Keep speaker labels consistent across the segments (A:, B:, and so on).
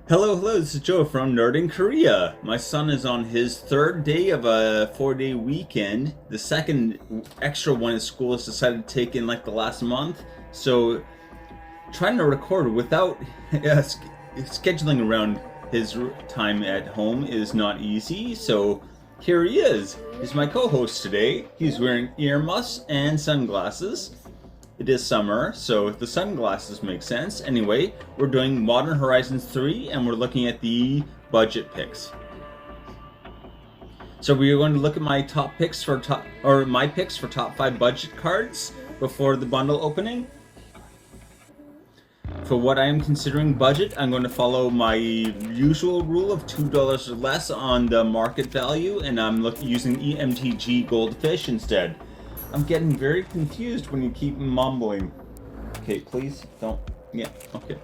A: Hello, this is Joe from Nerd in Korea. My son is on his third day of a 4-day weekend. The second extra one at school has decided to take in like the last month. So trying to record without scheduling around his time at home is not easy. So here he is. He's my co-host today. He's wearing earmuffs and sunglasses. It is summer, so the sunglasses make sense. Anyway, we're doing Modern Horizons 3 and we're looking at the budget picks. So we are going to look at my picks for top 5 budget cards before the bundle opening. For what I am considering budget, I'm going to follow my usual rule of $2 or less on the market value, and I'm using EMTG Goldfish instead. I'm getting very confused when you keep mumbling. Okay, please don't. Yeah, okay.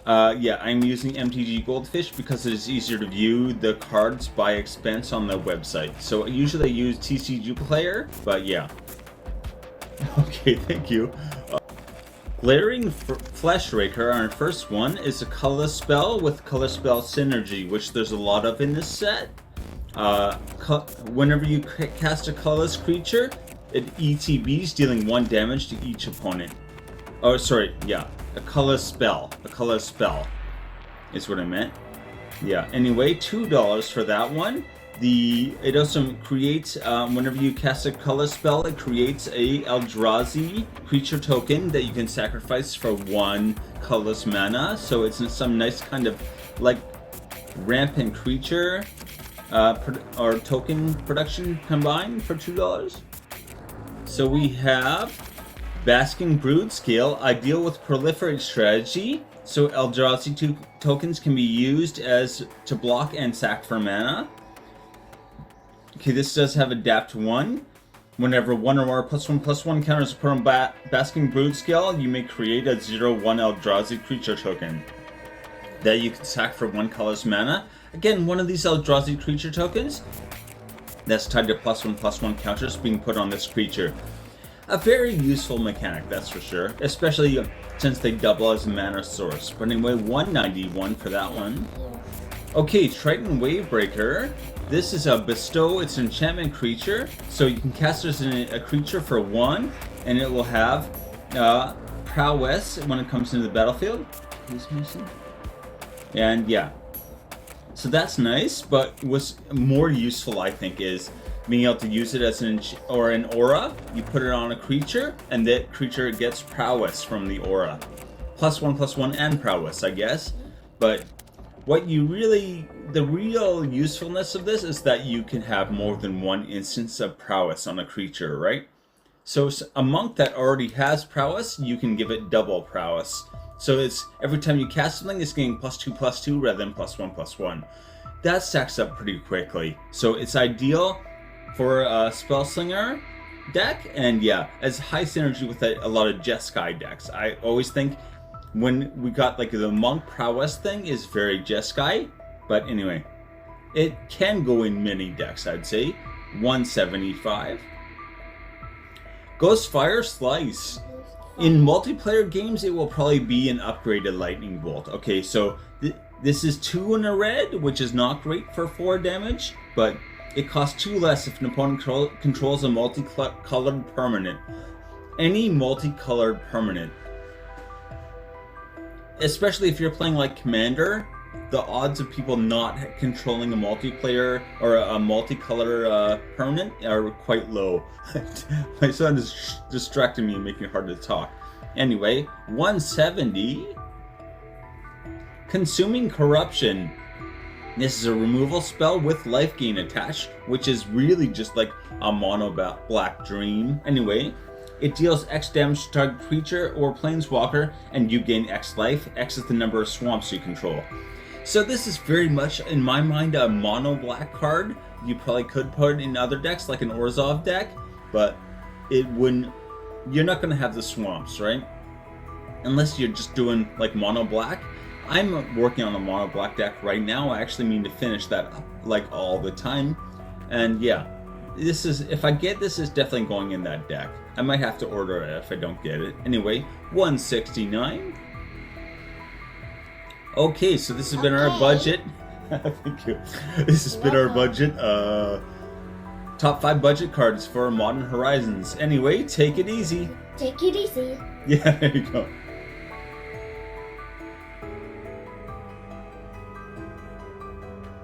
A: I'm using MTG Goldfish because it is easier to view the cards by expense on the website. So usually I use TCG Player, but yeah. Okay, thank you. Glaring Flesh Raker, our first one, is a colorless spell with color spell synergy, which there's a lot of in this set. Whenever you cast a colorless creature, it ETBs, dealing 1 damage to each opponent. Oh, sorry, yeah, a colorless spell. A colorless spell is what I meant. Yeah, anyway, $2 for that one. It also creates, whenever you cast a color spell, it creates a Eldrazi creature token that you can sacrifice for 1 colorless mana. So it's some nice kind of like rampant creature or token production combined for $2. So we have Basking Brood Scale, ideal with proliferate strategy. So Eldrazi tokens can be used to block and sack for mana. Okay, this does have Adapt 1. Whenever 1 or more +1/+1 counters are put on Basking Brood Scale, you may create a 0/1 Eldrazi creature token that you can sack for 1 colorless mana. Again, one of these Eldrazi creature tokens that's tied to +1/+1 counters being put on this creature. A very useful mechanic, that's for sure, especially since they double as a mana source. But anyway, $191 for that one. Okay, Triton Wavebreaker. This is a bestow, it's an enchantment creature, so you can cast it as a creature for 1, and it will have prowess when it comes into the battlefield. Who's missing? And yeah. So that's nice, but what's more useful, I think, is being able to use it as an aura. You put it on a creature, and that creature gets prowess from the aura. +1/+1 and prowess, I guess. But the real usefulness of this is that you can have more than 1 instance of prowess on a creature, right? So a monk that already has prowess, you can give it double prowess. So it's every time you cast something, it's getting +2/+2 rather than +1/+1. That stacks up pretty quickly. So it's ideal for a Spellslinger deck, and yeah, as high synergy with a lot of Jeskai decks. I always think when we got like the monk prowess thing is very Jeskai, but anyway, it can go in many decks, I'd say. $175. Ghostfire Slice. In multiplayer games, it will probably be an upgraded Lightning Bolt. Okay, so this is 2 in a red, which is not great for 4 damage, but it costs 2 less if an opponent controls a multicolored permanent. Any multicolored permanent, especially if you're playing like Commander, the odds of people not controlling a multiplayer or a multicolor permanent are quite low. My son is distracting me and making it hard to talk. Anyway, $170. Consuming Corruption. This is a removal spell with life gain attached, which is really just like a mono black dream. Anyway, it deals X damage to target creature or planeswalker, and you gain X life. X is the number of swamps you control. So this is very much, in my mind, a mono black card. You probably could put it in other decks, like an Orzhov deck, but it wouldn't. You're not going to have the swamps, right? Unless you're just doing like mono black. I'm working on a mono black deck right now. I actually mean to finish that up like all the time, and yeah, if I get this, is definitely going in that deck. I might have to order it if I don't get it. Anyway, $169. Okay, so this has been our
B: Okay.
A: budget. Thank you. This has been our budget. Top 5 budget cards for Modern Horizons. Anyway, take it easy.
B: Take it easy.
A: Yeah, there you go.